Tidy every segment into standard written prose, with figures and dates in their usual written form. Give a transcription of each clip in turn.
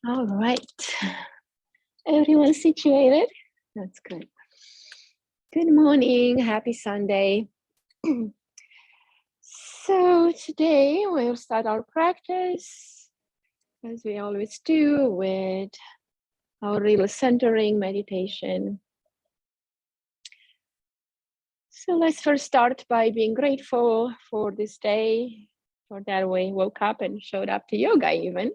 All right. Everyone situated? That's good. Good morning. Happy Sunday. So today we'll start our practice, as we always do, with our real centering meditation. So let's first start by being grateful for this day, for that we woke up and showed up to yoga even.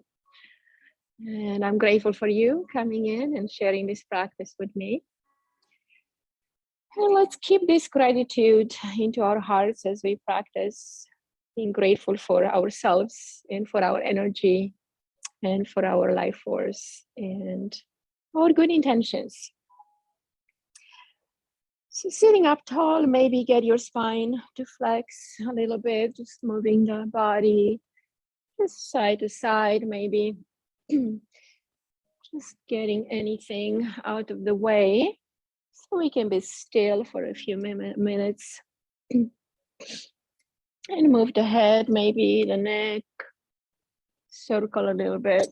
And I'm grateful for you coming in and sharing this practice with me. And let's keep this gratitude into our hearts as we practice being grateful for ourselves and for our energy and for our life force and our good intentions. So sitting up tall, maybe get your spine to flex a little bit, just moving the body just side to side, maybe just getting anything out of the way so we can be still for a few minutes and move the head, maybe the neck, circle a little bit.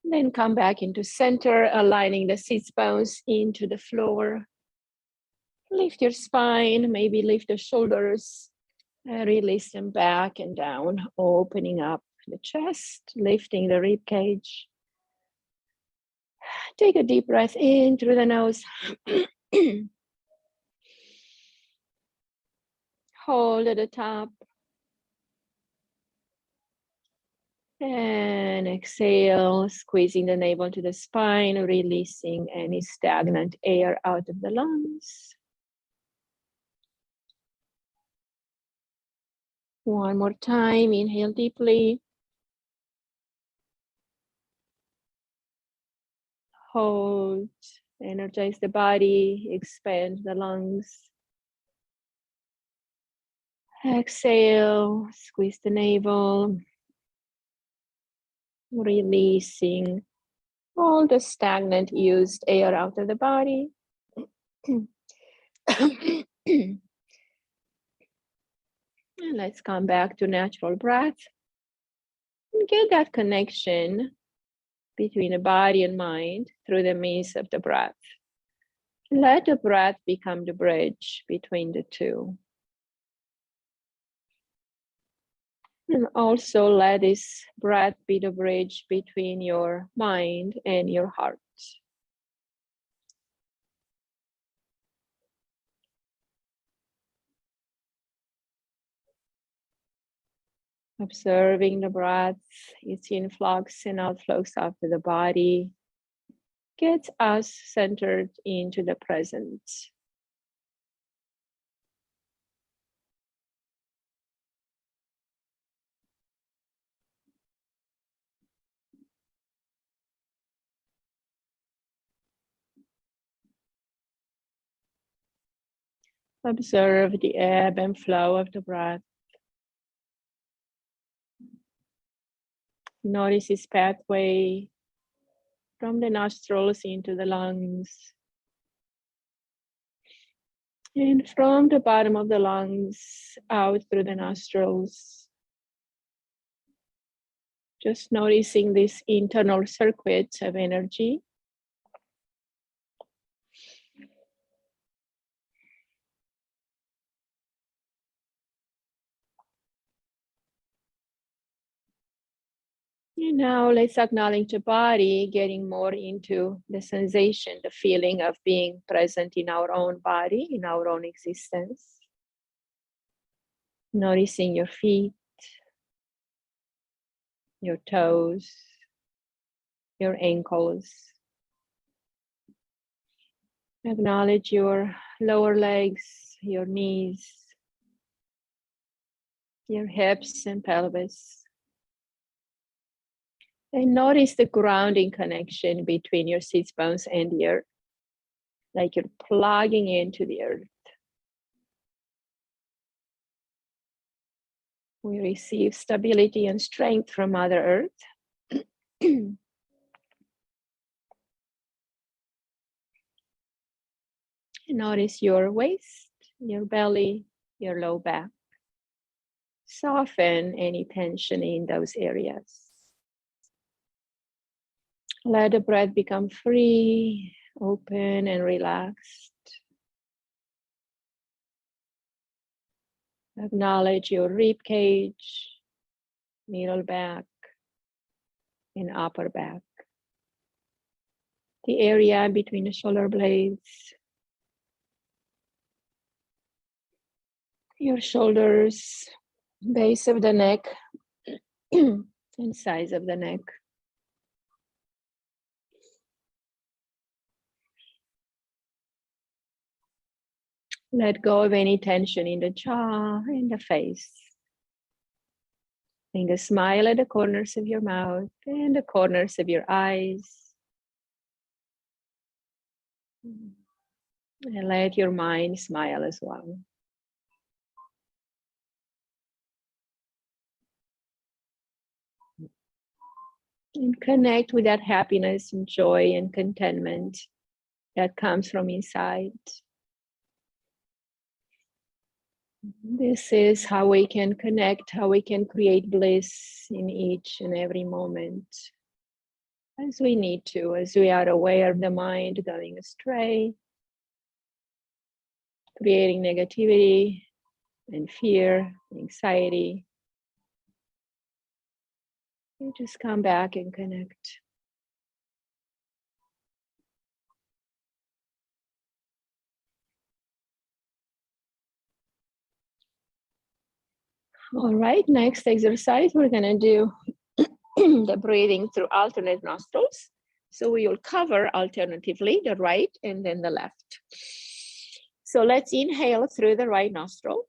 Then come back into center, aligning the sits bones into the floor. Lift your spine, maybe lift the shoulders, release them back and down, opening up the chest, lifting the rib cage. Take a deep breath in through the nose. Hold at the top. And exhale, squeezing the navel to the spine, releasing any stagnant air out of the lungs. One more time, inhale deeply. Hold, energize the body, expand the lungs. Exhale, squeeze the navel, releasing all the stagnant used air out of the body. And let's come back to natural breath and get that connection between the body and mind through the means of the breath. Let the breath become the bridge between the two. And also let this breath be the bridge between your mind and your heart. Observing the breath, its influx and outflux of the body, gets us centered into the present. Observe the ebb and flow of the breath. Notice its pathway from the nostrils into the lungs. And from the bottom of the lungs out through the nostrils. Just noticing this internal circuit of energy. And now let's acknowledge the body, getting more into the sensation, the feeling of being present in our own body, in our own existence. Noticing your feet, your toes, your ankles. Acknowledge your lower legs, your knees, your hips and pelvis. And notice the grounding connection between your sits bones and the earth, like you're plugging into the earth. We receive stability and strength from Mother Earth. Notice your waist, your belly, your low back. Soften any tension in those areas. Let the breath become free, open, and relaxed. Acknowledge your rib cage, middle back, and upper back. The area between the shoulder blades, your shoulders, base of the neck, and sides of the neck. Let go of any tension in the jaw and the face. Bring a smile at the corners of your mouth and the corners of your eyes. And let your mind smile as well. And connect with that happiness and joy and contentment that comes from inside. This is how we can connect, how we can create bliss in each and every moment. As we need to, as we are aware of the mind going astray, creating negativity and fear, anxiety. You just come back and connect. All right, next exercise, we're gonna do the breathing through alternate nostrils. So we will cover alternatively the right and then the left. So let's inhale through the right nostril.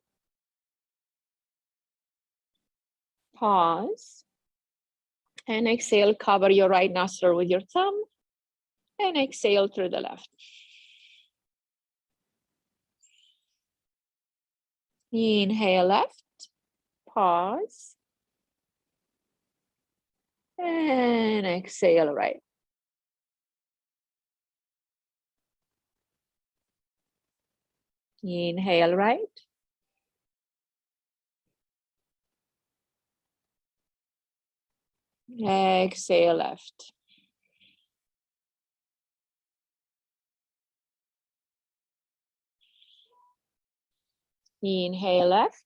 Pause. And exhale, cover your right nostril with your thumb. And exhale through the left. Inhale left. Pause. And exhale right. Inhale right. Exhale left. Inhale left.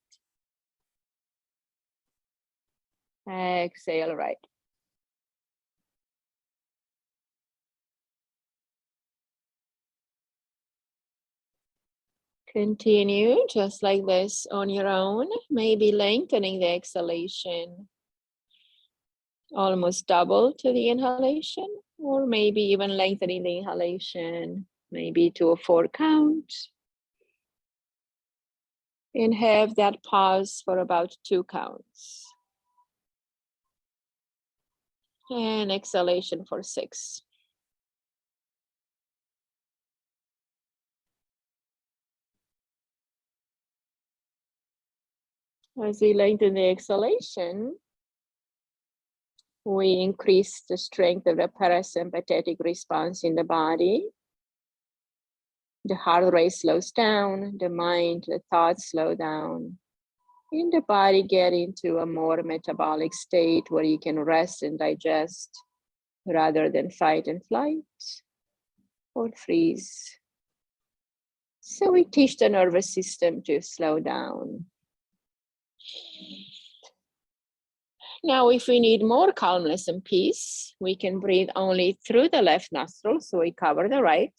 Exhale right. Continue just like this on your own, maybe lengthening the exhalation almost double to the inhalation, or maybe even lengthening the inhalation, maybe to a 4 count. And have that pause for about 2 counts. And exhalation for 6. As we lengthen the exhalation, we increase the strength of the parasympathetic response in the body. The heart rate slows down, the mind, the thoughts slow down. And the body get into a more metabolic state where you can rest and digest rather than fight and flight or freeze. So we teach the nervous system to slow down. Now, if we need more calmness and peace, we can breathe only through the left nostril, so we cover the right.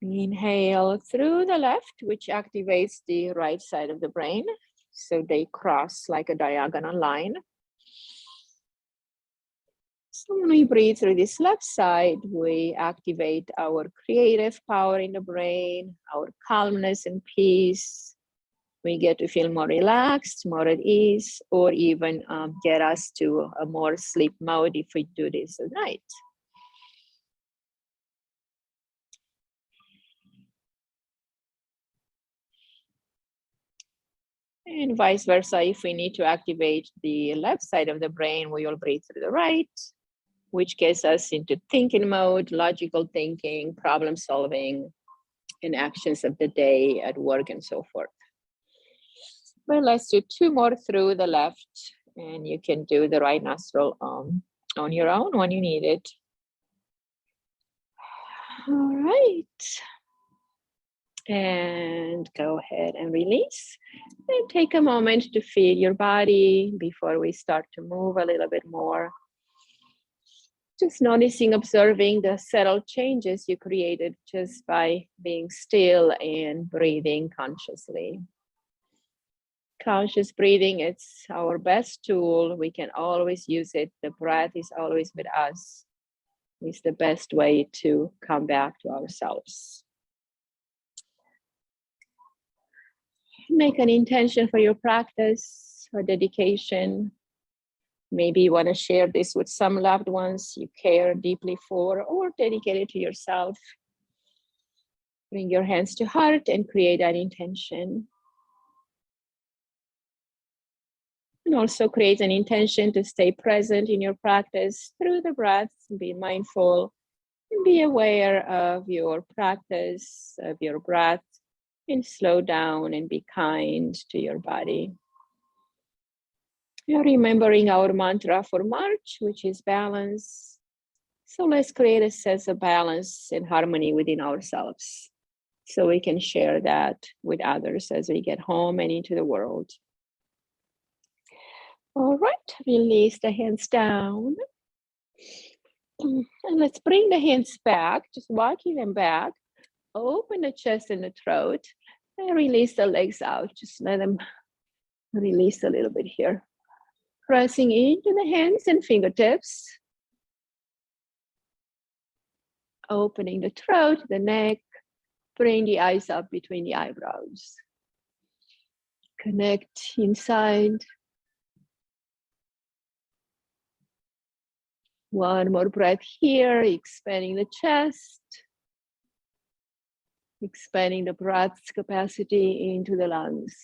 Inhale through the left, which activates the right side of the brain, so they cross like a diagonal line. So when we breathe through this left side, we activate our creative power in the brain, our calmness and peace. We get to feel more relaxed, more at ease, or even get us to a more sleep mode if we do this at night. And vice versa, if we need to activate the left side of the brain, we will breathe through the right, which gets us into thinking mode, logical thinking, problem solving, and actions of the day at work and so forth. But let's do 2 more through the left, and you can do the right nostril on your own when you need it. All right. And go ahead and release. And take a moment to feel your body before we start to move a little bit more. Just noticing, observing the subtle changes you created just by being still and breathing consciously. Conscious breathing, it's our best tool. We can always use it. The breath is always with us. It's the best way to come back to ourselves. Make an intention for your practice or dedication. Maybe you want to share this with some loved ones you care deeply for, or dedicate it to yourself. Bring your hands to heart and create an intention. And also create an intention to stay present in your practice through the breath, be mindful, and be aware of your practice, of your breath, and slow down and be kind to your body. You're remembering our mantra for March, which is balance. So let's create a sense of balance and harmony within ourselves, so we can share that with others as we get home and into the world. All right, release the hands down. And let's bring the hands back, just walking them back. Open the chest and the throat, and release the legs out. Just let them release a little bit here. Pressing into the hands and fingertips. Opening the throat, the neck. Bring the eyes up between the eyebrows. Connect inside. One more breath here, expanding the chest. Expanding the breath's capacity into the lungs.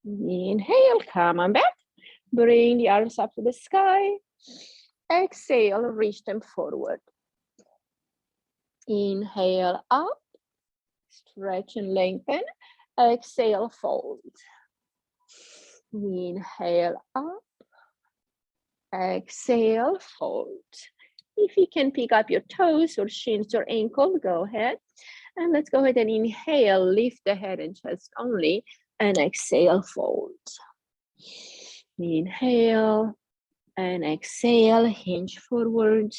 Inhale, come on back. Bring the arms up to the sky. Exhale, reach them forward. Inhale up, stretch and lengthen. Exhale, fold. Inhale up. Exhale, fold. If you can pick up your toes or shins or ankle, go ahead. And let's go ahead and inhale, lift the head and chest only, and exhale, fold. Inhale and exhale, hinge forward.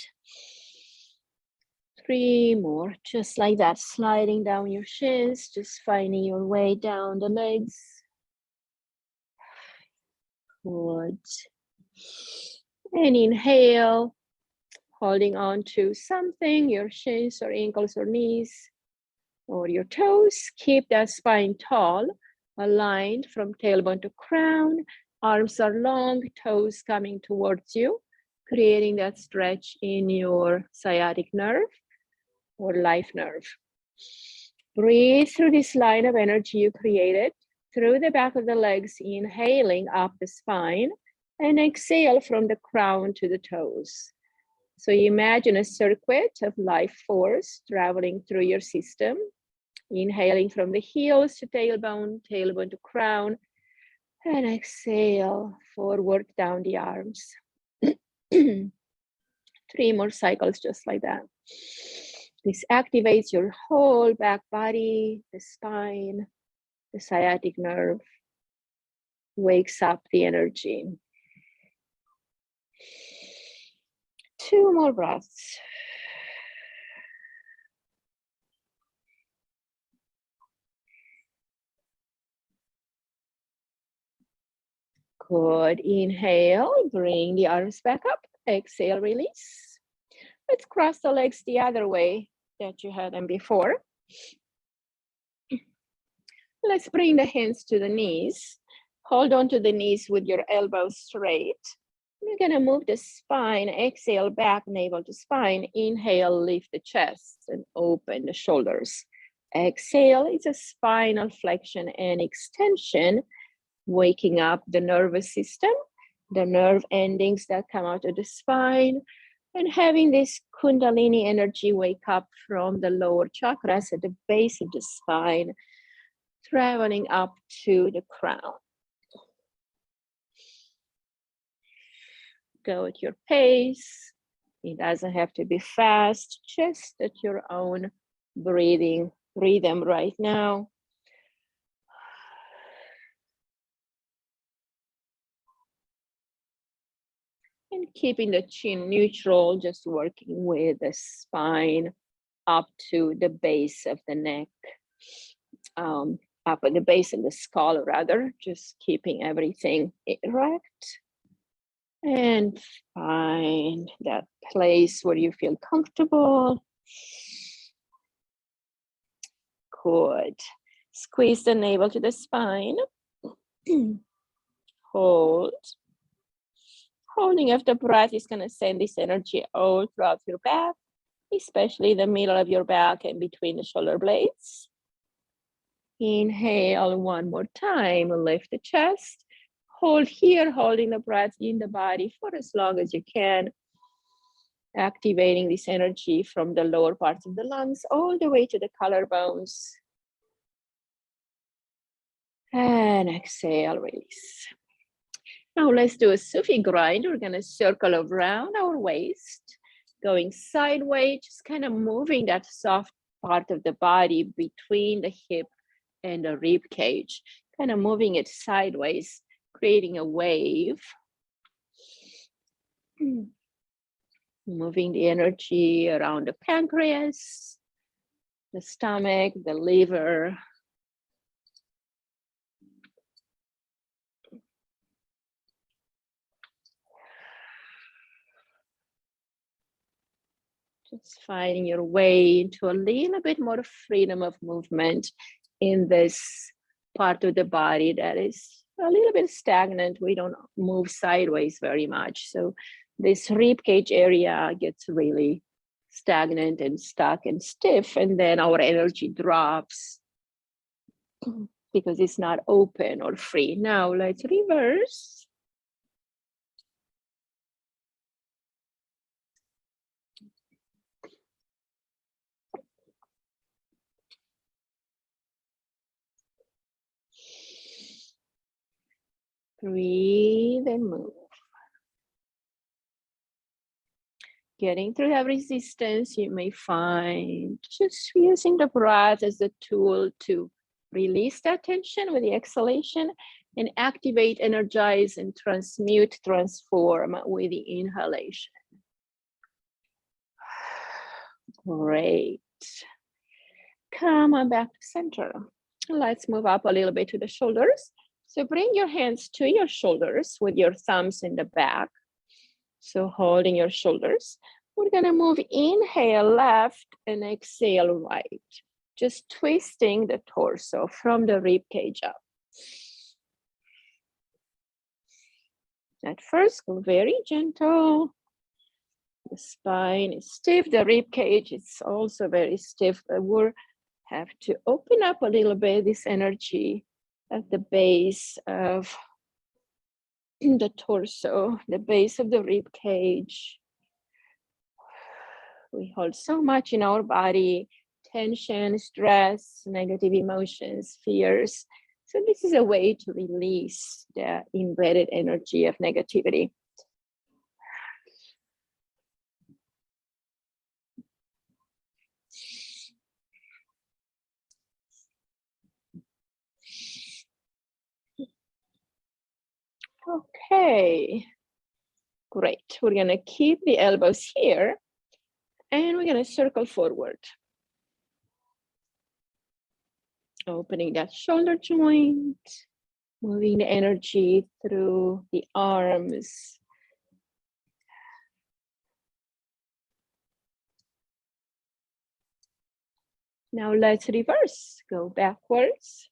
3 more, just like that, sliding down your shins, just finding your way down the legs. Good. And inhale, holding on to something, your shins or ankles or knees or your toes. Keep that spine tall, aligned from tailbone to crown. Arms are long, toes coming towards you, creating that stretch in your sciatic nerve or life nerve. Breathe through this line of energy you created, through the back of the legs, inhaling up the spine, and exhale from the crown to the toes. So you imagine a circuit of life force traveling through your system, inhaling from the heels to tailbone, tailbone to crown, and exhale forward down the arms. 3 more cycles just like that. This activates your whole back body, the spine, the sciatic nerve, wakes up the energy. 2 more breaths. Good. Inhale, bring the arms back up. Exhale, release. Let's cross the legs the other way that you had them before. Let's bring the hands to the knees. Hold on to the knees with your elbows straight. You're gonna move the spine, exhale, back, navel to spine. Inhale, lift the chest and open the shoulders. Exhale, it's a spinal flexion and extension, waking up the nervous system, the nerve endings that come out of the spine, And having this kundalini energy wake up from the lower chakras at the base of the spine, traveling up to the crown. Go at your pace. It doesn't have to be fast, just at your own breathing rhythm right now. And keeping the chin neutral, just working with the spine up to the base of the neck, up at the base of the skull rather, just keeping everything erect. And find that place where you feel comfortable. Good. Squeeze the navel to the spine. Hold. Holding of the breath is going to send this energy all throughout your back, especially the middle of your back and between the shoulder blades. Inhale one more time, lift the chest. Hold here, holding the breath in the body for as long as you can, activating this energy from the lower parts of the lungs all the way to the collarbones. And exhale, release. Now let's do a Sufi grind. We're gonna circle around our waist, going sideways, just kind of moving that soft part of the body between the hip and the rib cage, kind of moving it sideways, creating a wave. Moving the energy around the pancreas, the stomach, the liver. Just finding your way into a little bit more freedom of movement in this part of the body that is a little bit stagnant. We don't move sideways very much. So this rib cage area gets really stagnant and stuck and stiff, and then our energy drops because it's not open or free. Now let's reverse. Breathe and move. Getting through that resistance, you may find just using the breath as a tool to release that tension with the exhalation and activate, energize, and transmute, transform with the inhalation. Great. Come on back to center. Let's move up a little bit to the shoulders. So bring your hands to your shoulders with your thumbs in the back. So holding your shoulders. We're gonna move, inhale left and exhale right. Just twisting the torso from the rib cage up. At first, go very gentle. The spine is stiff, the rib cage is also very stiff. We'll have to open up a little bit this energy at the base of the torso, the base of the rib cage. We hold so much in our body, tension, stress, negative emotions, fears. So this is a way to release the embedded energy of negativity. Okay, great. We're gonna keep the elbows here and we're gonna circle forward. Opening that shoulder joint, moving the energy through the arms. Now let's reverse, go backwards.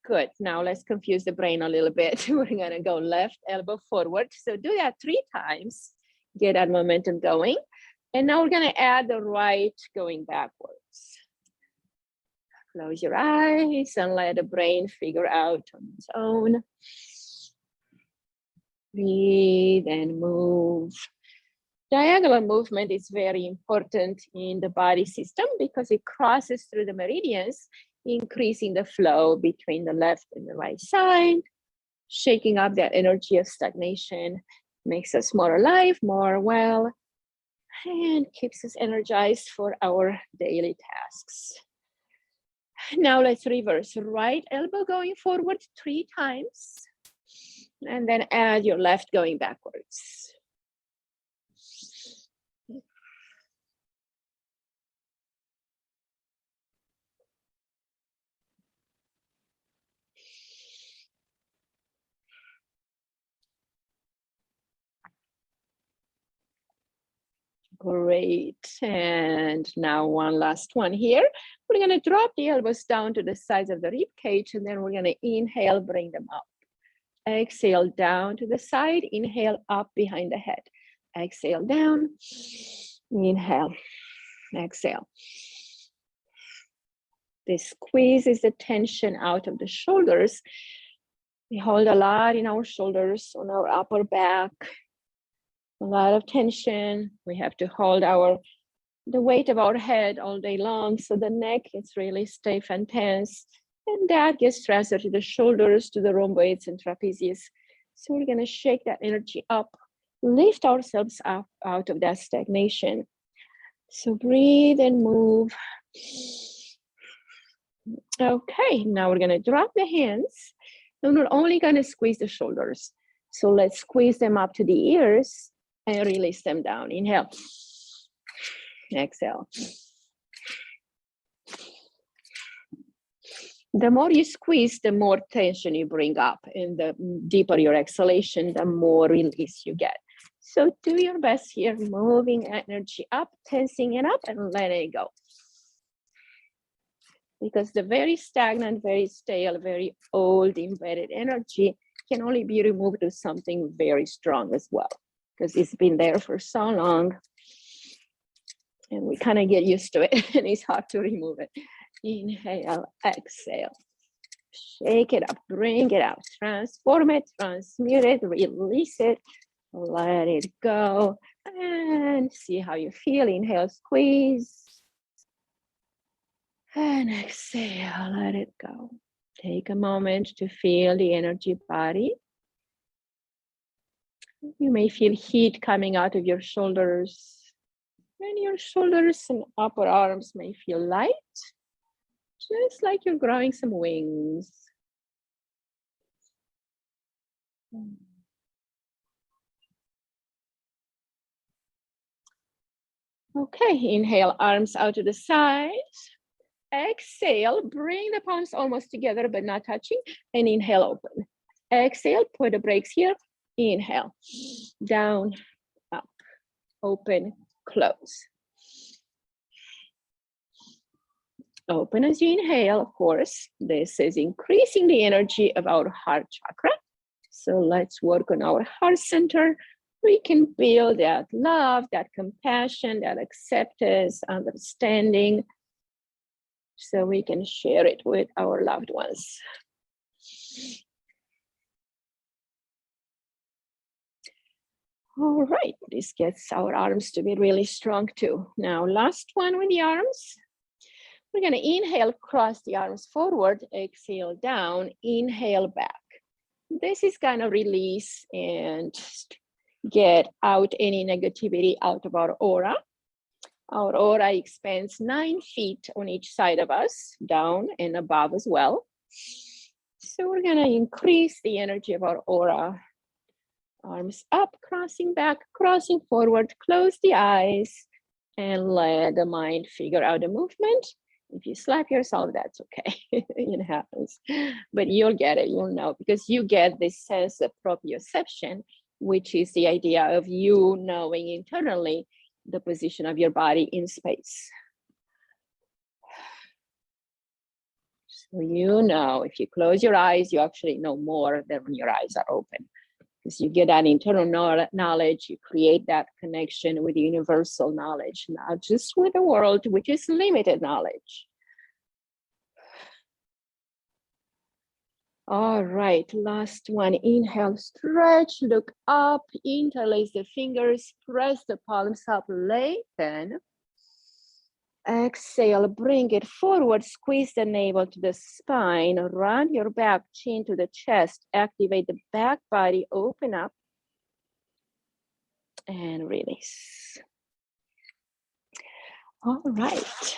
Good, now let's confuse the brain a little bit. We're gonna go left elbow forward. So do that 3 times, get that momentum going. And now we're gonna add the right going backwards. Close your eyes and let the brain figure out on its own. Breathe and move. Diagonal movement is very important in the body system because it crosses through the meridians, increasing the flow between the left and the right side, shaking up that energy of stagnation, makes us more alive, more well, and keeps us energized for our daily tasks. Now let's reverse. Right elbow going forward 3 times, and then add your left going backwards. Great, and now one last one here. We're gonna drop the elbows down to the sides of the rib cage, and then we're gonna inhale, bring them up. Exhale down to the side, inhale up behind the head. Exhale down, inhale, exhale. This squeezes the tension out of the shoulders. We hold a lot in our shoulders, on our upper back. A lot of tension. We have to hold the weight of our head all day long, so the neck is really stiff and tense, and that gets transferred to the shoulders, to the rhomboids and trapezius. So we're gonna shake that energy up, lift ourselves up out of that stagnation. So breathe and move. Okay, now we're gonna drop the hands, and we're only gonna squeeze the shoulders. So let's squeeze them up to the ears and release them down. Inhale, exhale. The more you squeeze, the more tension you bring up, and the deeper your exhalation, the more release you get. So do your best here, moving energy up, tensing it up, and letting it go. Because the very stagnant, very stale, very old embedded energy can only be removed to something very strong as well, because it's been there for so long and we kind of get used to it and it's hard to remove it. Inhale, exhale, shake it up, bring it out, transform it, transmute it, release it, let it go, and see how you feel. Inhale, squeeze, and exhale, let it go. Take a moment to feel the energy body. You may feel heat coming out of your shoulders, and your shoulders and upper arms may feel light, just like you're growing some wings. Okay, inhale, arms out to the side. Exhale, bring the palms almost together but not touching, and inhale, open. Exhale, put the brakes here. Inhale, down, up, open, close. Open as you inhale, of course. This is increasing the energy of our heart chakra. So let's work on our heart center. We can build that love, that compassion, that acceptance, understanding, so we can share it with our loved ones. All right, this gets our arms to be really strong too. Now, last one with the arms. We're gonna inhale, cross the arms forward, exhale down, inhale back. This is gonna release and get out any negativity out of our aura. Our aura expands 9 feet on each side of us, down and above as well. So we're gonna increase the energy of our aura. Arms up, crossing back, crossing forward, close the eyes, and let the mind figure out the movement. If you slap yourself, that's okay, it happens. But you'll get it, you'll know, because you get this sense of proprioception, which is the idea of you knowing internally the position of your body in space. So you know, if you close your eyes, you actually know more than when your eyes are open, As you get that internal knowledge, you create that connection with the universal knowledge, not just with the world, which is limited knowledge. All right, last one. Inhale, stretch, look up, interlace the fingers, press the palms up, lighten. Exhale, bring it forward, squeeze the navel to the spine, run your back chin to the chest, activate the back body, open up, and release. All right.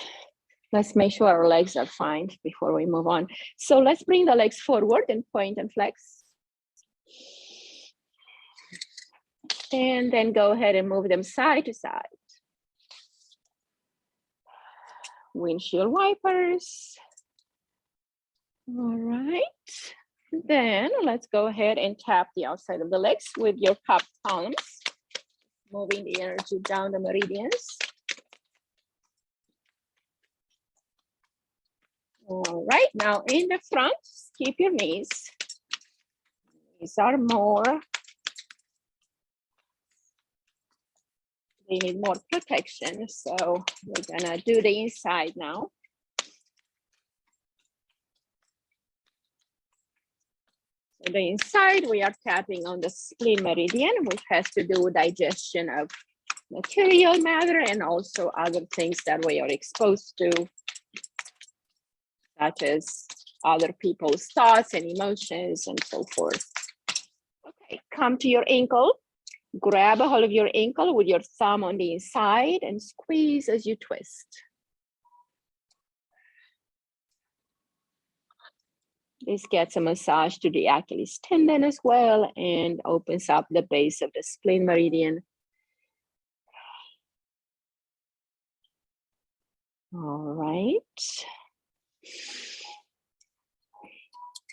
Let's make sure our legs are fine before we move on. So let's bring the legs forward and point and flex. And then go ahead and move them side to side. Windshield wipers. All right. Then let's go ahead and tap the outside of the legs with your cupped palms, moving the energy down the meridians. All right, now in the front, keep your knees. These are more, they need more protection. So we're gonna do the inside now. So the inside, we are tapping on the spleen meridian, which has to do with digestion of material matter and also other things that we are exposed to, such as other people's thoughts and emotions and so forth. Okay, come to your ankle. Grab a hold of your ankle with your thumb on the inside and squeeze as you twist. This gets a massage to the Achilles tendon as well and opens up the base of the spleen meridian. All right.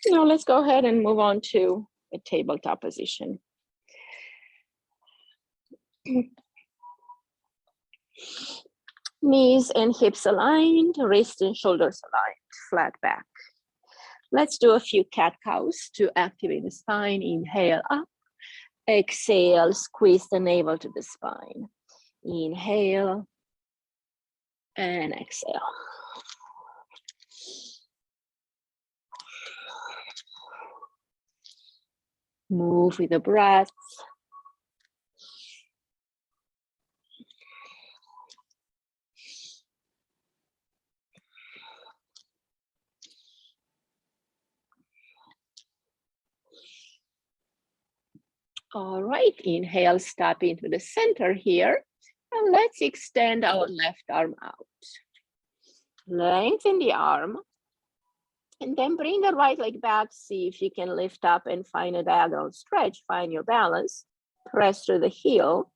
Now let's go ahead and move on to a tabletop position. Knees and hips aligned, wrists and shoulders aligned, flat back. Let's do a few cat-cows to activate the spine. Inhale up, exhale, squeeze the navel to the spine. Inhale and exhale. Move with the breath. All right, inhale, step into the center here. And let's extend our left arm out. Lengthen the arm. And then bring the right leg back. See if you can lift up and find a diagonal stretch. Find your balance. Press through the heel.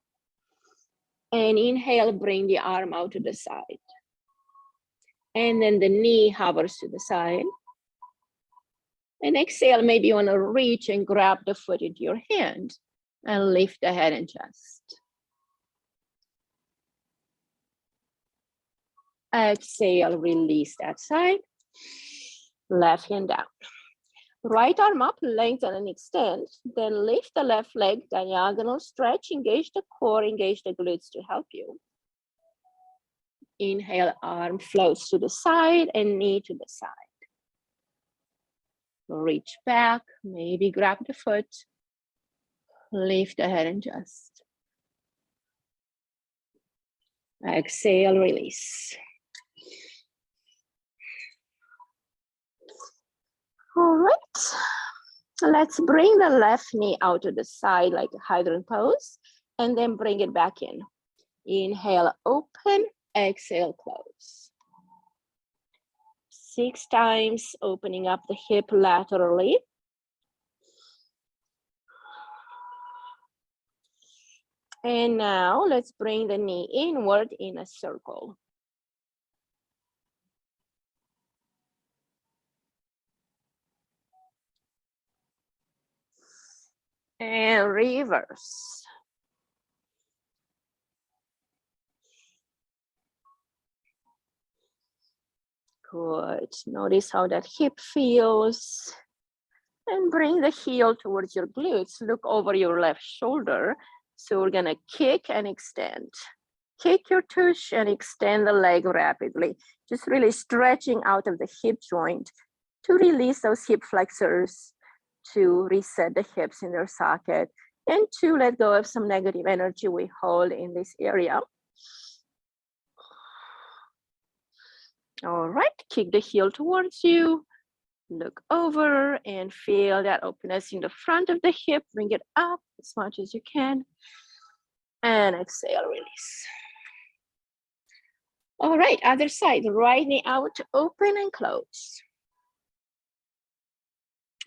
And inhale, bring the arm out to the side. And then the knee hovers to the side. And exhale, maybe you want to reach and grab the foot into your hand and lift the head and chest. Exhale, release that side. Left hand down. Right arm up, lengthen and extend. Then lift the left leg, diagonal stretch, engage the core, engage the glutes to help you. Inhale, arm floats to the side and knee to the side. Reach back, maybe grab the foot, lift the head and chest. Exhale, release. All right, let's bring the left knee out to the side like a hydrant pose, and then bring it back in. Inhale, open, exhale, close. 6 times, opening up the hip laterally. And now let's bring the knee inward in a circle. And reverse. Good. Notice how that hip feels. And bring the heel towards your glutes. Look over your left shoulder. So we're gonna kick and extend. Kick your tush and extend the leg rapidly. Just really stretching out of the hip joint to release those hip flexors, to reset the hips in their socket, and to let go of some negative energy we hold in this area. All right, kick the heel towards you. Look over and feel that openness in the front of the hip. Bring it up as much as you can. And exhale, release. All right, other side, right knee out, open and close.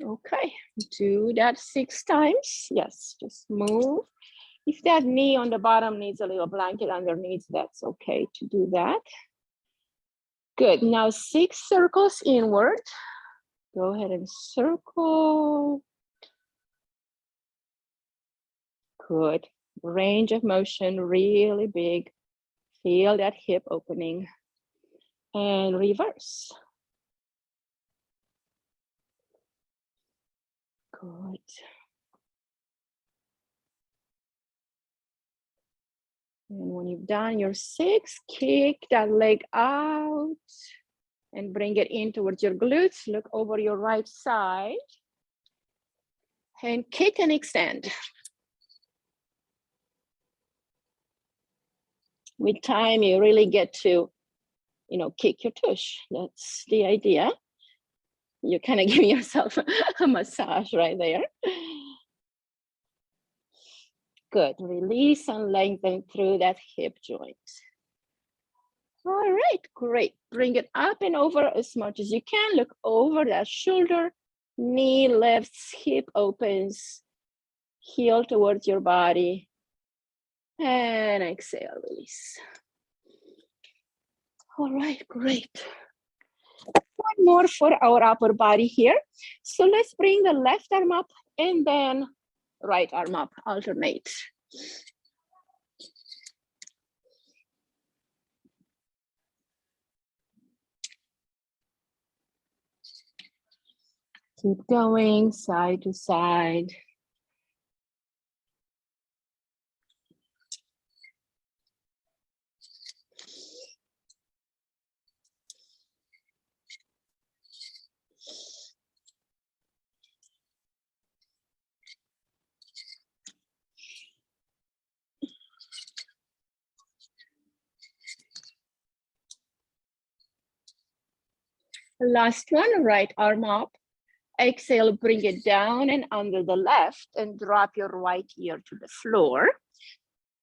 Okay, do that 6 times. Yes, just move. If that knee on the bottom needs a little blanket underneath, that's okay to do that. Good, now 6 circles inward. Go ahead and circle. Good, range of motion really big. Feel that hip opening. And reverse. Good. And when you've done your 6, kick that leg out and bring it in towards your glutes. Look over your right side and kick and extend. With time, you really get to, kick your tush. That's the idea. You're kind of giving yourself a massage right there. Good, release and lengthen through that hip joint. All right, great. Bring it up and over as much as you can. Look over that shoulder, knee lifts, hip opens, heel towards your body. And exhale, release. All right, great. One more for our upper body here. So let's bring the left arm up and then right arm up, alternate. Keep going side to side. Last one, right arm up. Exhale, bring it down and under the left and drop your right ear to the floor.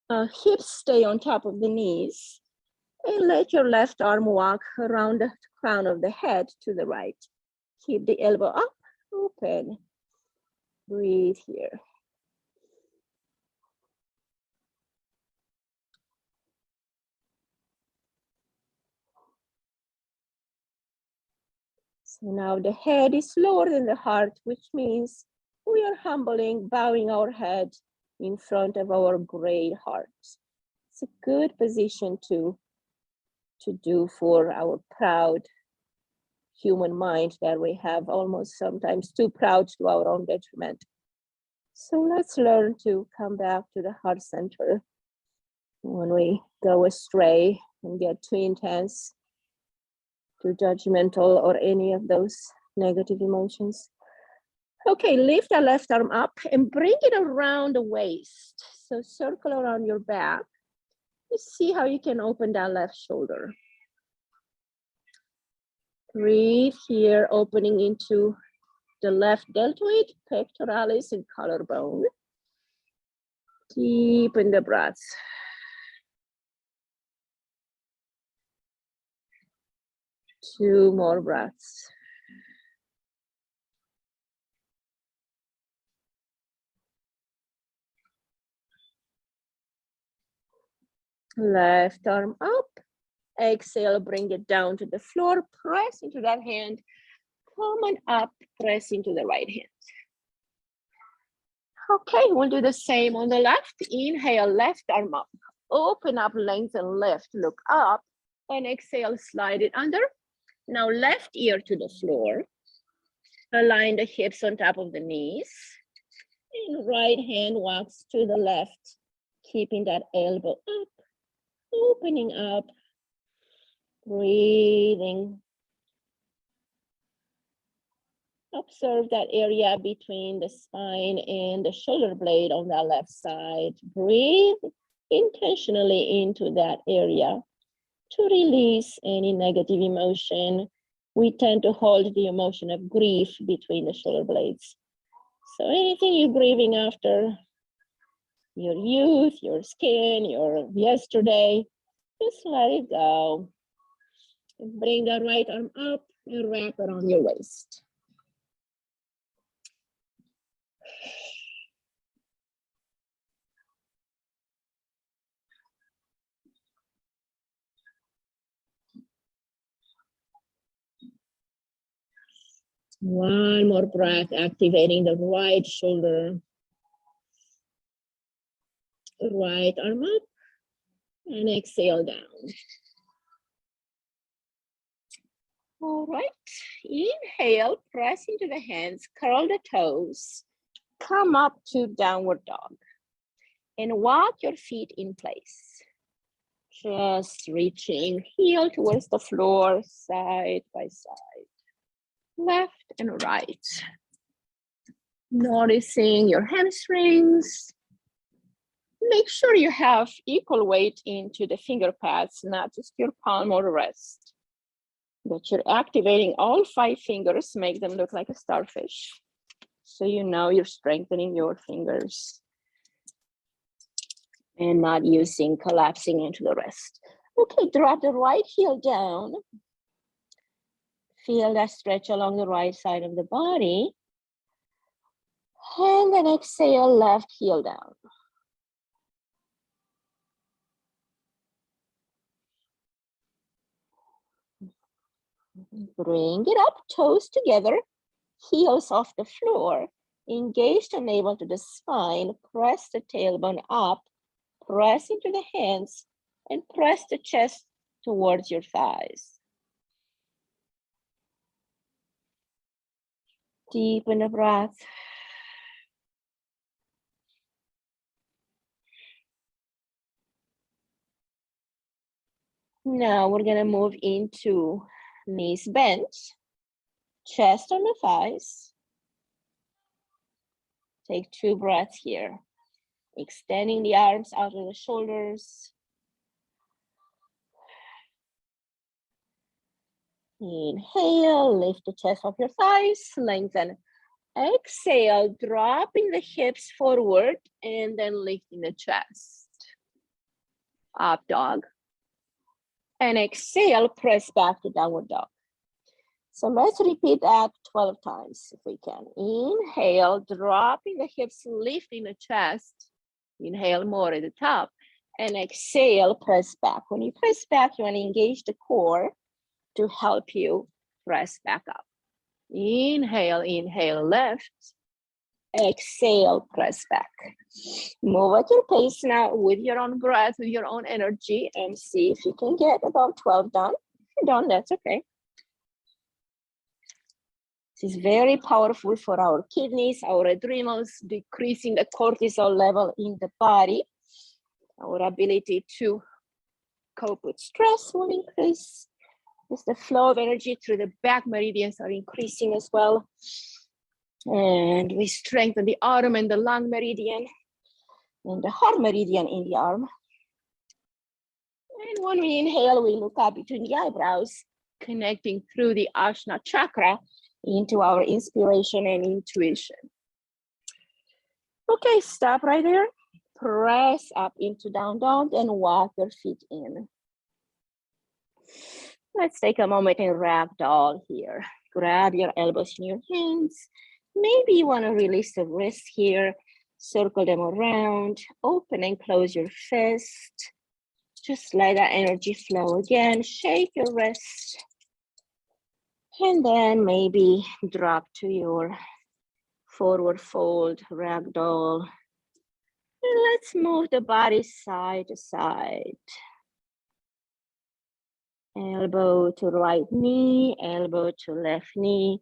Hips stay on top of the knees. And let your left arm walk around the crown of the head to the right. Keep the elbow up, open. Breathe here. So now the head is lower than the heart, which means we are humbling, bowing our head in front of our great heart. It's a good position to do for our proud human mind that we have, almost sometimes too proud to our own detriment. So let's learn to come back to the heart center when we go astray and get too intense, too judgmental, or any of those negative emotions. Okay, lift the left arm up and bring it around the waist. So circle around your back. You see how you can open that left shoulder. Breathe here, opening into the left deltoid, pectoralis, and collarbone. Deepen the breath. Two more breaths. Left arm up. Exhale, bring it down to the floor. Press into that hand. Come on up, press into the right hand. Okay, we'll do the same on the left. Inhale, left arm up. Open up, lengthen, lift, look up. And exhale, slide it under. Now left ear to the floor. Align the hips on top of the knees. And right hand walks to the left, keeping that elbow up, opening up, breathing. Observe that area between the spine and the shoulder blade on the left side. Breathe intentionally into that area to release any negative emotion. We tend to hold the emotion of grief between the shoulder blades. So anything you're grieving after, your youth, your skin, your yesterday, just let it go. Bring the right arm up and wrap it on your waist. One more breath, activating the right shoulder. Right arm up and exhale down. All right, inhale, press into the hands, curl the toes, come up to downward dog and walk your feet in place. Just reaching heel towards the floor, side by side, left and right. Noticing your hamstrings. Make sure you have equal weight into the finger pads, not just your palm or wrist. That you're activating all 5 fingers, make them look like a starfish. So you know you're strengthening your fingers and not using collapsing into the wrist. Okay, drop the right heel down. Feel that stretch along the right side of the body. And then exhale, left heel down. Bring it up, toes together, heels off the floor. Engage the navel to the spine, press the tailbone up, press into the hands, and press the chest towards your thighs. Deepen the breath. Now we're gonna move into knees bent, chest on the thighs. Take 2 breaths here. Extending the arms out of the shoulders. Inhale, lift the chest off your thighs, lengthen. Exhale, dropping the hips forward and then lifting the chest. Up dog. And exhale, press back to downward dog. So let's repeat that 12 times if we can. Inhale, dropping the hips, lifting the chest. Inhale more at the top. And exhale, press back. When you press back, you want to engage the core to help you press back up. Inhale, inhale, left. Exhale, press back. Move at your pace now with your own breath, with your own energy, and see if you can get about 12 done. If you're done, that's okay. This is very powerful for our kidneys, our adrenals, decreasing the cortisol level in the body. Our ability to cope with stress will increase. As the flow of energy through the back meridians are increasing as well. And we strengthen the arm and the lung meridian and the heart meridian in the arm. And when we inhale, we look up between the eyebrows, connecting through the Ajna chakra into our inspiration and intuition. Okay, stop right there. Press up into down dog and walk your feet in. Let's take a moment and ragdoll here. Grab your elbows in your hands. Maybe you want to release the wrists here. Circle them around. Open and close your fist. Just let that energy flow again. Shake your wrist. And then maybe drop to your forward fold, ragdoll. And let's move the body side to side. Elbow to right knee, elbow to left knee.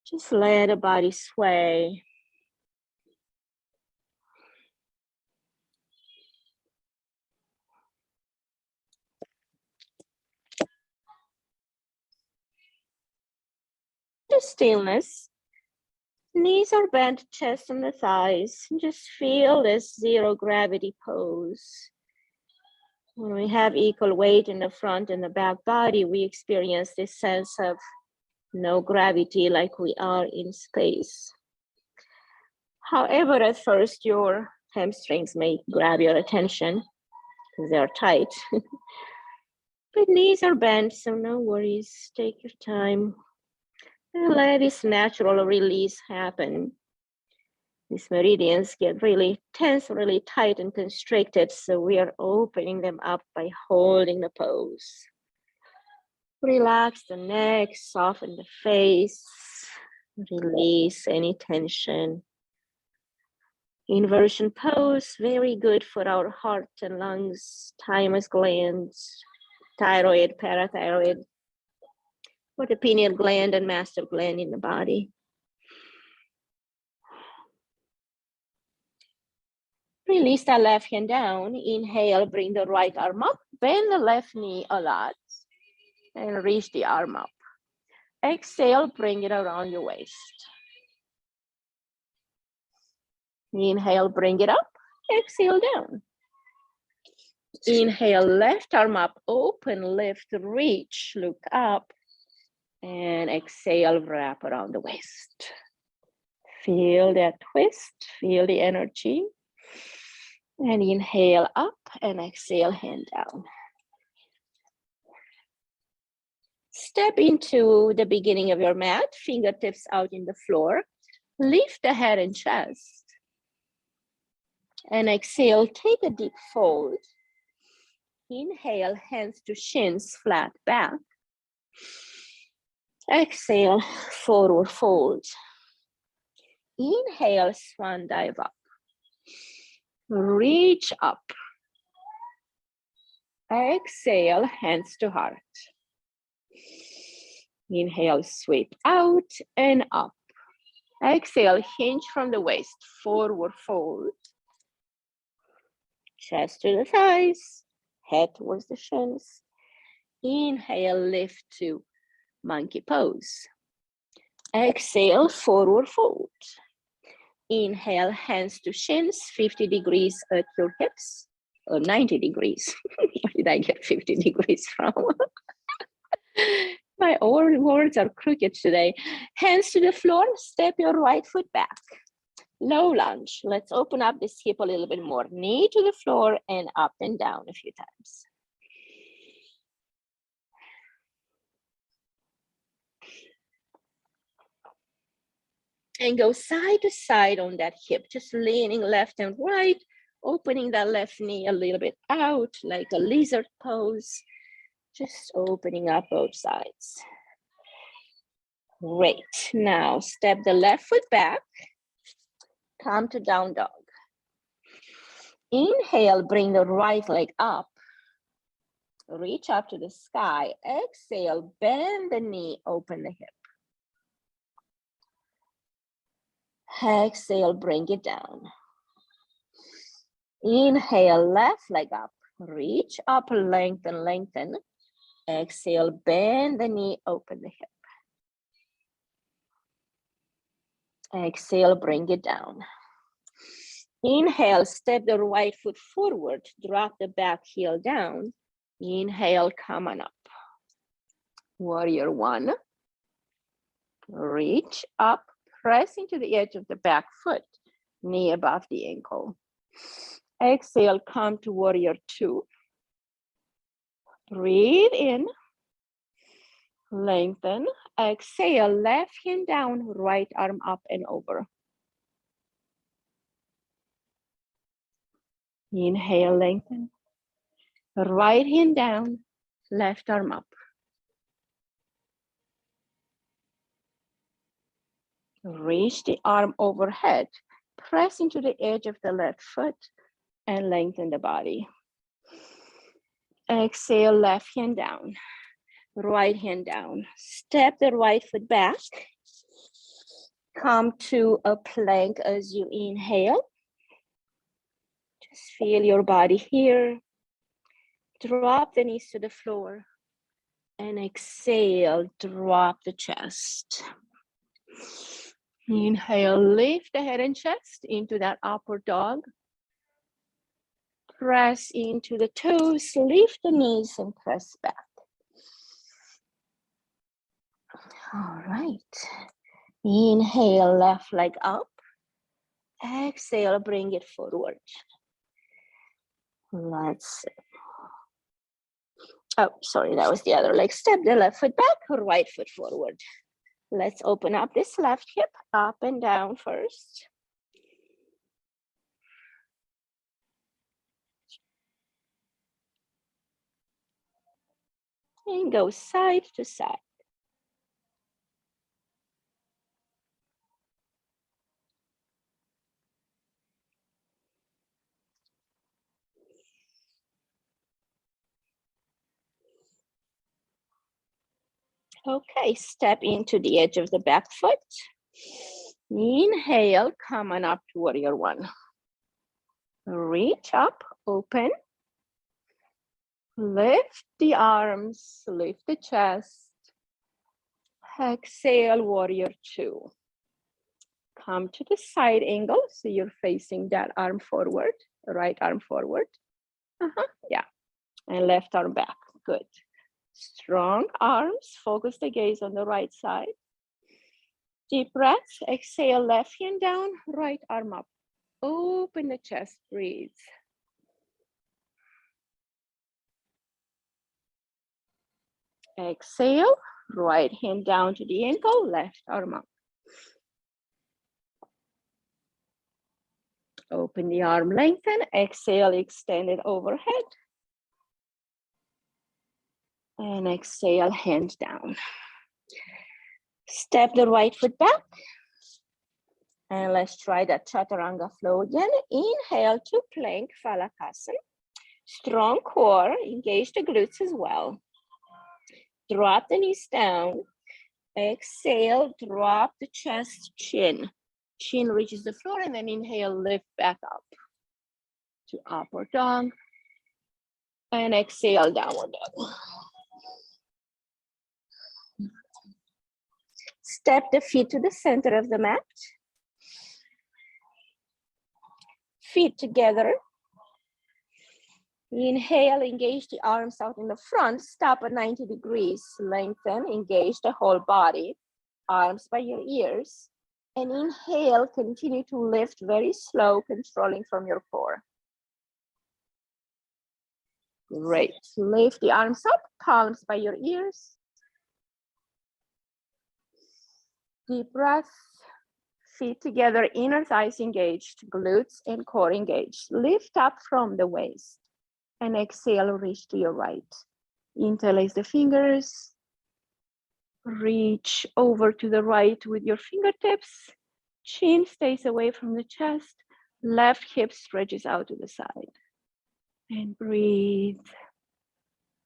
Just let the body sway. The stillness. Knees are bent, chest and the thighs. Just feel this zero gravity pose. When we have equal weight in the front and the back body, we experience this sense of no gravity, like we are in space. However, at first your hamstrings may grab your attention because they're tight. But knees are bent, so no worries. Take your time and let this natural release happen. These meridians get really tense, really tight and constricted, so we are opening them up by holding the pose. Relax the neck, soften the face, release any tension. Inversion pose, very good for our heart and lungs, thymus glands, thyroid, parathyroid, for the pineal gland and master gland in the body. Release that left hand down. Inhale, bring the right arm up, bend the left knee a lot, and reach the arm up. Exhale, bring it around your waist. Inhale, bring it up, exhale down. Inhale, left arm up, open, lift, reach, look up, and exhale, wrap around the waist. Feel that twist, feel the energy. And inhale up and exhale, hand down. Step into the beginning of your mat, fingertips out in the floor. Lift the head and chest. And exhale, take a deep fold. Inhale, hands to shins, flat back. Exhale, forward fold. Inhale, swan dive up. Reach up. Exhale, hands to heart. Inhale, sweep out and up. Exhale, hinge from the waist, forward fold. Chest to the thighs, head towards the shins. Inhale, lift to monkey pose. Exhale, forward fold. Inhale, hands to shins, 50 degrees at your hips, or 90 degrees. Where did I get 50 degrees from? My words are crooked today. Hands to the floor, step your right foot back. Low lunge. Let's open up this hip a little bit more. Knee to the floor and up and down a few times. And go side to side on that hip, just leaning left and right, opening that left knee a little bit out like a lizard pose, just opening up both sides. Great. Now step the left foot back, come to down dog. Inhale, bring the right leg up, reach up to the sky. Exhale, bend the knee, open the hip. Exhale, bring it down. Inhale, left leg up, reach up, lengthen, lengthen. Exhale, bend the knee, open the hip. Exhale, bring it down. Inhale, step the right foot forward, drop the back heel down. Inhale, come on up. Warrior one. Reach up, press into the edge of the back foot, knee above the ankle. Exhale, come to warrior two. Breathe in, lengthen. Exhale, left hand down, right arm up and over. Inhale, lengthen. Right hand down, left arm up. Reach the arm overhead. Press into the edge of the left foot and lengthen the body. Exhale, left hand down, right hand down. Step the right foot back. Come to a plank as you inhale. Just feel your body here. Drop the knees to the floor. And exhale, drop the chest. Inhale, lift the head and chest into that upward dog. Press into the toes, lift the knees and press back. All right. Inhale, left leg up. Exhale, bring it forward. Let's see. Oh, sorry, that was the other leg. Step the left foot back, right foot forward. Let's open up this left hip, up and down first. And go side to side. Okay, step into the edge of the back foot. Inhale, come on up to warrior one. Reach up, open. Lift the arms, lift the chest. Exhale, warrior two. Come to the side angle, so you're facing that arm forward, right arm forward. Yeah, and left arm back, good. Strong arms, focus the gaze on the right side. Deep breath, exhale, left hand down, right arm up. Open the chest, breathe. Exhale, right hand down to the ankle, left arm up. Open the arm, lengthen, exhale, extend it overhead. And exhale, hand down. Step the right foot back. And let's try that chaturanga flow again. Inhale to plank, phalakasana. Strong core, engage the glutes as well. Drop the knees down. Exhale, drop the chest, chin. Chin reaches the floor, and then inhale, lift back up to upward dog. And exhale, downward dog. Step the feet to the center of the mat. Feet together. Inhale, engage the arms out in the front, stop at 90 degrees, lengthen, engage the whole body, arms by your ears, and inhale, continue to lift very slow, controlling from your core. Great, lift the arms up, palms by your ears. Deep breath, feet together, inner thighs engaged, glutes and core engaged. Lift up from the waist. And exhale, reach to your right. Interlace the fingers. Reach over to the right with your fingertips. Chin stays away from the chest. Left hip stretches out to the side. And breathe.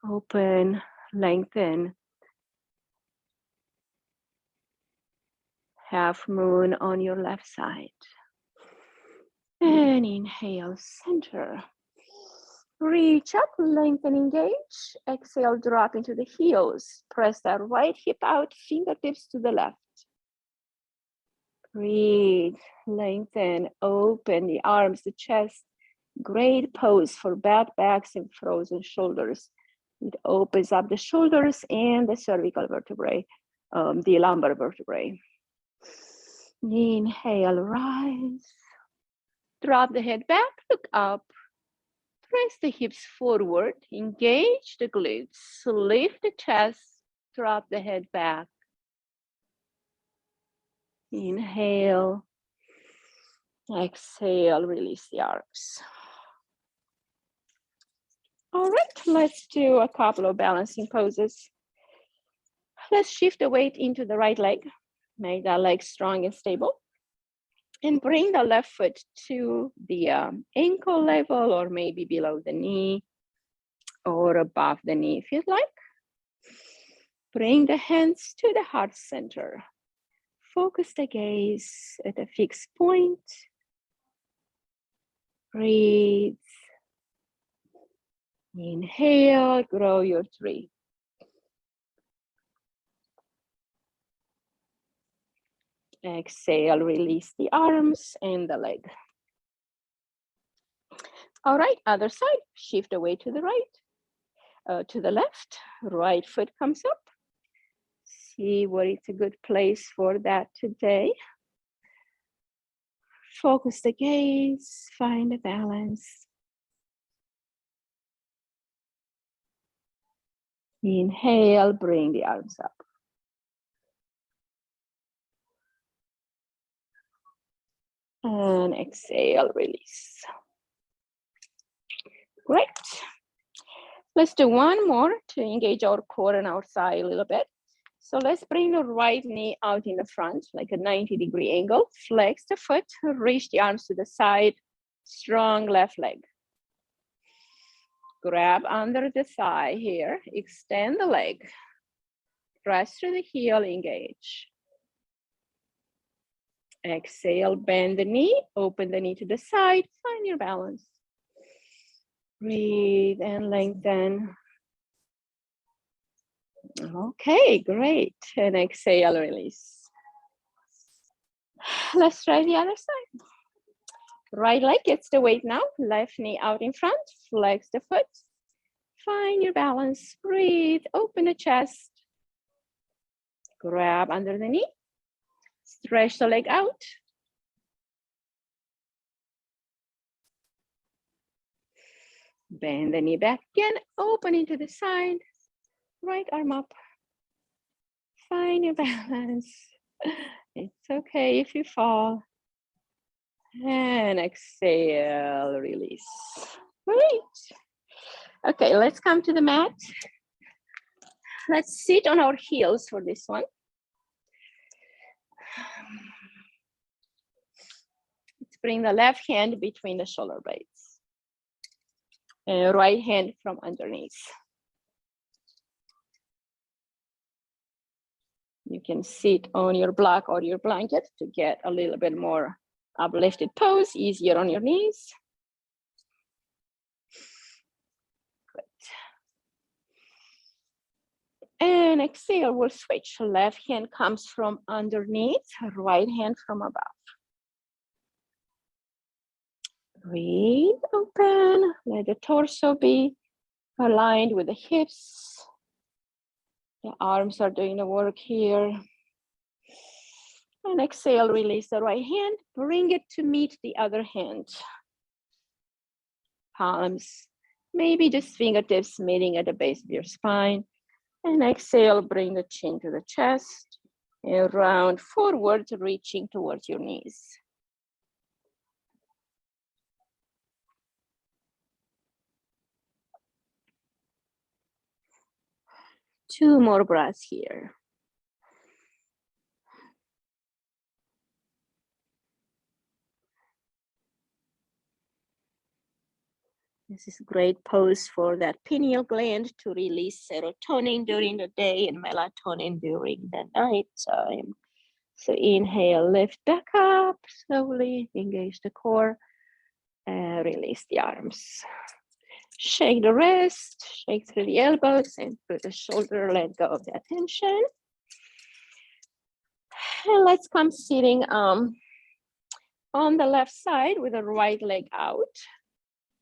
Open, lengthen. Half moon on your left side. And inhale, center. Reach up, lengthen, engage. Exhale, drop into the heels. Press that right hip out, fingertips to the left. Breathe, lengthen, open the arms, the chest. Great pose for bad backs and frozen shoulders. It opens up the shoulders and the cervical vertebrae, the lumbar vertebrae. Inhale, rise. Drop the head back, look up. Press the hips forward, engage the glutes, lift the chest, drop the head back. Inhale, exhale, release the arms. All right, let's do a couple of balancing poses. Let's shift the weight into the right leg, make that leg strong and stable. And bring the left foot to the ankle level or maybe below the knee or above the knee if you'd like. Bring the hands to the heart center. Focus the gaze at a fixed point. Breathe. Inhale, grow your tree. Exhale, release the arms and the leg. All right, other side, shift away to the right, to the left, right foot comes up. See what is a good place for that today. Focus the gaze, find a balance. Inhale, bring the arms up. And exhale, release. Great. Let's do one more to engage our core and our thigh a little bit. So let's bring the right knee out in the front, like a 90-degree angle. Flex the foot, reach the arms to the side, strong left leg. Grab under the thigh here, extend the leg. Press through the heel, engage. Exhale, bend the knee, open the knee to the side, find your balance. Breathe and lengthen. Okay, great. And exhale, release. Let's try the other side. Right leg gets the weight now. Left knee out in front. Flex the foot. Find your balance. Breathe. Open the chest. Grab under the knee. Stretch the leg out. Bend the knee back again. Open into the side. Right arm up. Find your balance. It's okay if you fall. And exhale, release. Great. Okay, let's come to the mat. Let's sit on our heels for this one. Let's bring the left hand between the shoulder blades. And right hand from underneath. You can sit on your block or your blanket to get a little bit more uplifted pose, easier on your knees. Good. And exhale, we'll switch. Left hand comes from underneath, right hand from above. Breathe, open, let the torso be aligned with the hips. The arms are doing the work here. And exhale, release the right hand, bring it to meet the other hand. Palms, maybe just fingertips meeting at the base of your spine. And exhale, bring the chin to the chest. And round forward, reaching towards your knees. Two more breaths here. This is a great pose for that pineal gland to release serotonin during the day and melatonin during the night time. So inhale, lift back up, slowly engage the core, and release the arms. Shake the wrist, shake through the elbows and through the shoulder, let go of that tension. And let's come sitting on the left side with the right leg out.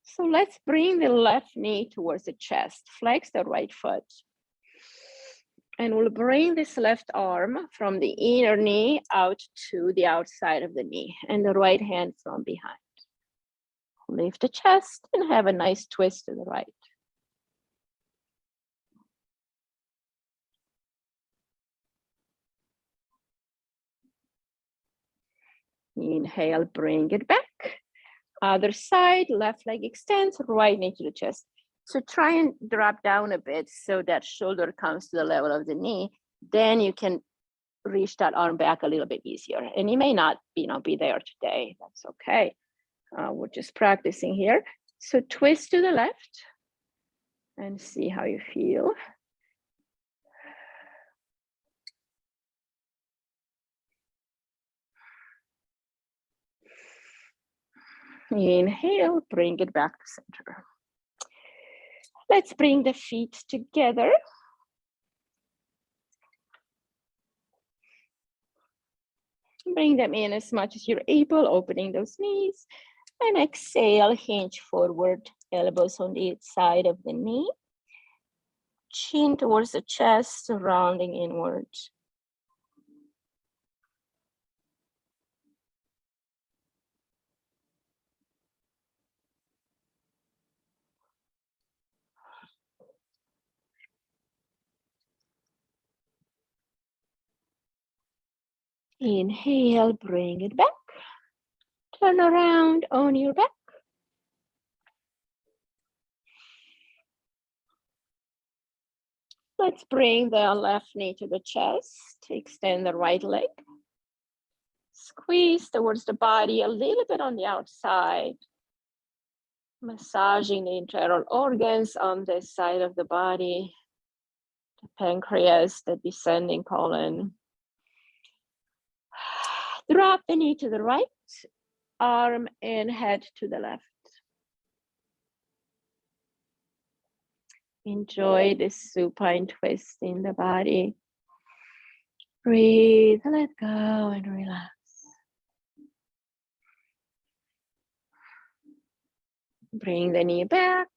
So let's bring the left knee towards the chest, flex the right foot. And we'll bring this left arm from the inner knee out to the outside of the knee and the right hand from behind. Lift the chest and have a nice twist to the right. Inhale, bring it back. Other side, left leg extends, right knee to the chest. So try and drop down a bit so that shoulder comes to the level of the knee. Then you can reach that arm back a little bit easier. And you may not be there today. That's okay. We're just practicing here. So twist to the left and see how you feel. Inhale, bring it back to center. Let's bring the feet together. Bring them in as much as you're able, opening those knees. And exhale, hinge forward, elbows on each side of the knee. Chin towards the chest, rounding inwards. Inhale, bring it back. Turn around on your back. Let's bring the left knee to the chest. Extend the right leg. Squeeze towards the body a little bit on the outside. Massaging the internal organs on this side of the body. The pancreas, the descending colon. Drop the knee to the right. Arm and head to the left. Enjoy this supine twist in the body. Breathe, let go, and relax. Bring the knee back.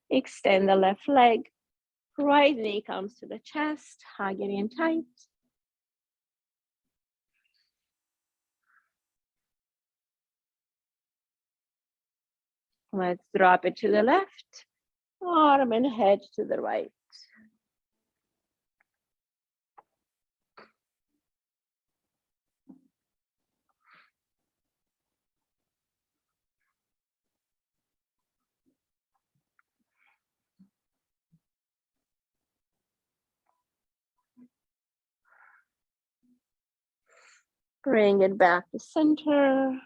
Extend the left leg. Right knee comes to the chest. Hug it in tight. Let's drop it to the left. Arm and head to the right. Bring it back to center.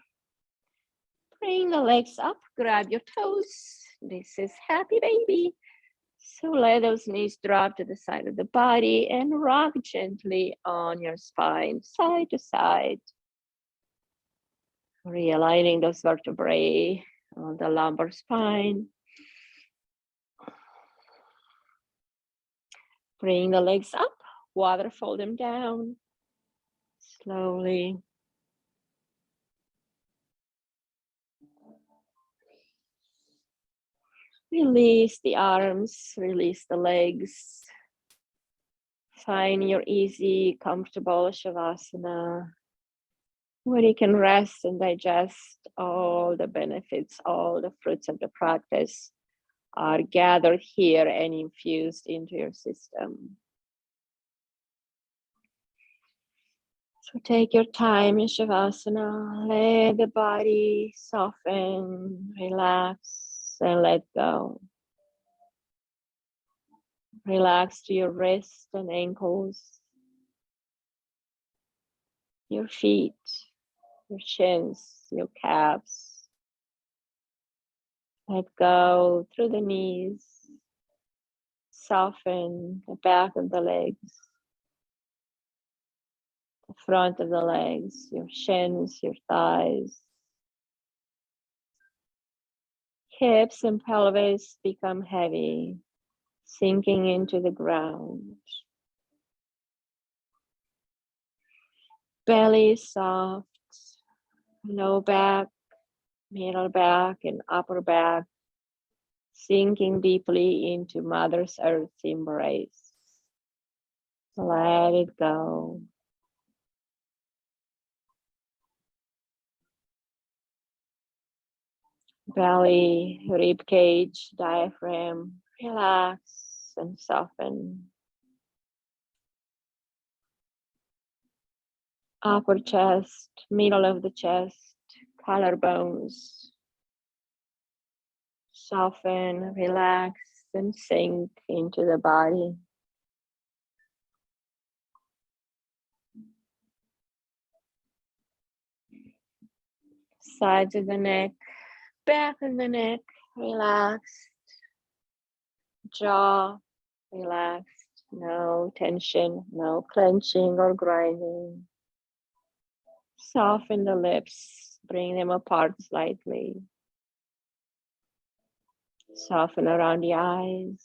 Bring the legs up, grab your toes. This is happy baby. So let those knees drop to the side of the body and rock gently on your spine, side to side. Realigning those vertebrae on the lumbar spine. Bring the legs up, waterfall them down. Slowly. Release the arms, release the legs. Find your easy, comfortable Shavasana, where you can rest and digest all the benefits, all the fruits of the practice are gathered here and infused into your system. So take your time in Shavasana, let the body soften, relax, and let go. Relax to your wrists and ankles, your feet, your shins, your calves. Let go through the knees. Soften the back of the legs, the front of the legs, your shins, your thighs. Hips and pelvis become heavy, sinking into the ground. Belly soft, low back, middle back, and upper back, sinking deeply into Mother Earth's embrace. Let it go. Belly, rib cage, diaphragm, relax and soften. Upper chest, middle of the chest, collarbones. Soften, relax, and sink into the body. Sides of the neck, back of the neck, relaxed. Jaw, relaxed. No tension, no clenching or grinding. Soften the lips, Bring them apart slightly. Soften around the eyes.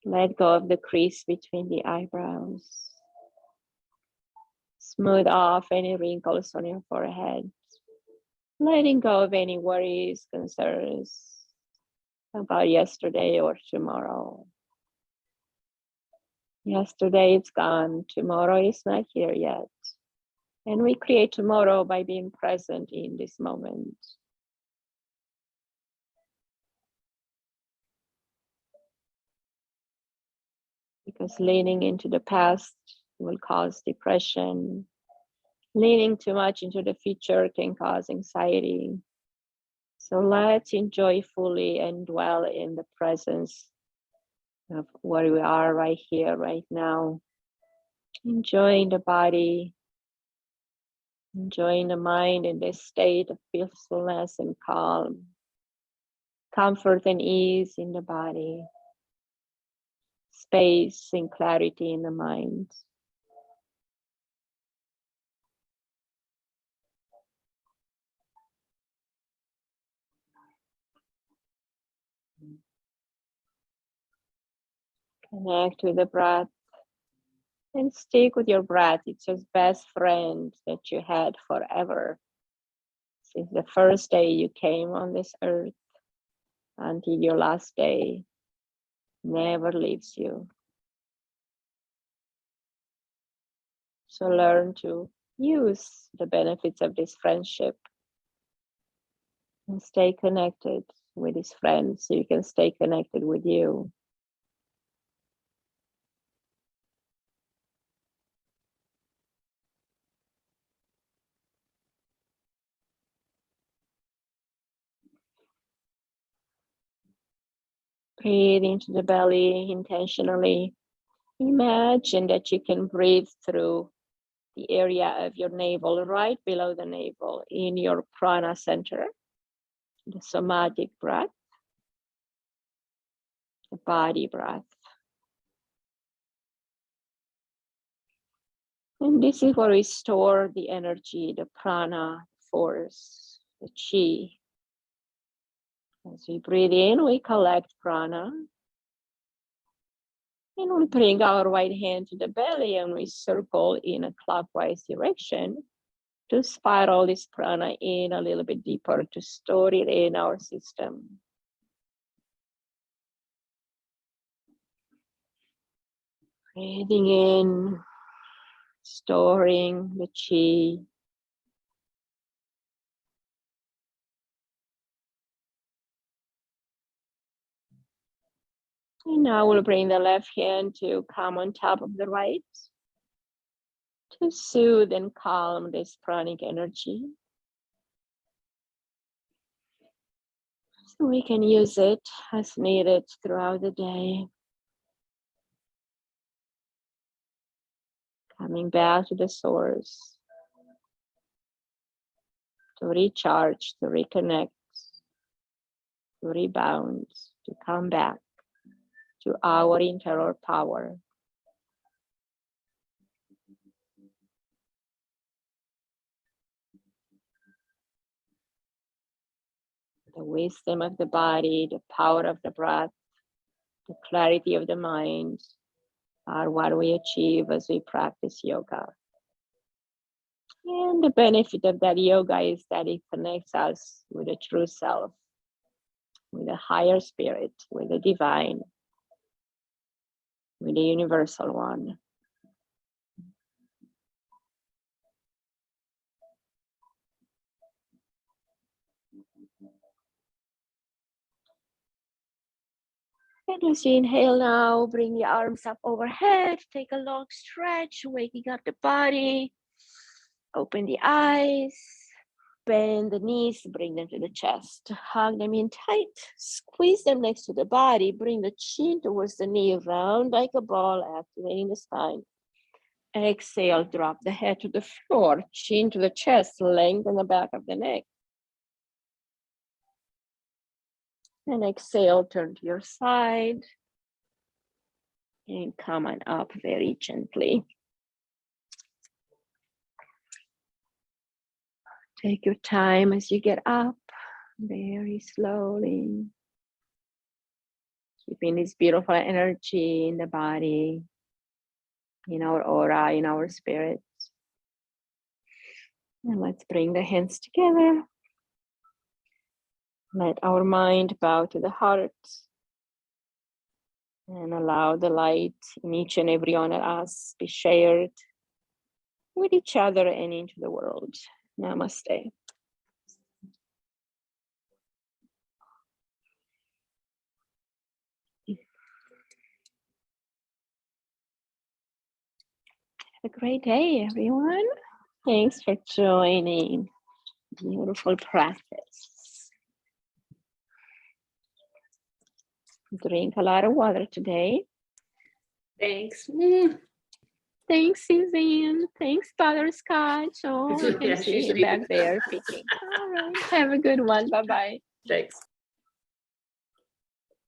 Let go of the crease between the eyebrows. Smooth off any wrinkles on your forehead. Letting go of any worries, concerns about yesterday or tomorrow. Yesterday is gone, tomorrow is not here yet. And we create tomorrow by being present in this moment. Because leaning into the past will cause depression. Leaning too much into the future can cause anxiety. So let's enjoy fully and dwell in the presence of where we are right here, right now. Enjoying the body, enjoying the mind in this state of peacefulness and calm. Comfort and ease in the body. Space and clarity in the mind. Connect with the breath and stick with your breath. It's your best friend that you had forever. Since the first day you came on this earth until your last day, never leaves you. So learn to use the benefits of this friendship and stay connected with this friend so you can stay connected with you. Breathe into the belly intentionally. Imagine that you can breathe through the area of your navel, right below the navel, in your prana center, the somatic breath, the body breath. And this is where we store the energy, the prana force, the chi. As we breathe in, we collect prana. And we bring our right hand to the belly and we circle in a clockwise direction to spiral this prana in a little bit deeper, to store it in our system. Breathing in, storing the chi. And now we'll bring the left hand to come on top of the right to soothe and calm this pranic energy. So we can use it as needed throughout the day. Coming back to the source to recharge, to reconnect, to rebound, to come back to our internal power. The wisdom of the body, the power of the breath, the clarity of the mind are what we achieve as we practice yoga. And the benefit of that yoga is that it connects us with the true self, with the higher spirit, with the divine, with the universal one. And as you inhale now, bring the arms up overhead, take a long stretch, waking up the body, open the eyes, bend the knees, bring them to the chest, hug them in tight, squeeze them next to the body, bring the chin towards the knee, round like a ball, activating the spine. Exhale, drop the head to the floor, chin to the chest, lengthen the back of the neck. And exhale, turn to your side. And come on up very gently. Take your time as you get up, very slowly. Keeping this beautiful energy in the body, in our aura, in our spirit. And let's bring the hands together. Let our mind bow to the heart. And allow the light in each and every one of us be shared with each other and into the world. Namaste. Have a great day, everyone. Thanks for joining. Beautiful practice. Drink a lot of water today. Thanks. Thanks, Suzanne. Thanks, Butterscotch. Oh, I can Yeah, see you usually- back there picking. All right. Have a good one. Bye-bye. Thanks.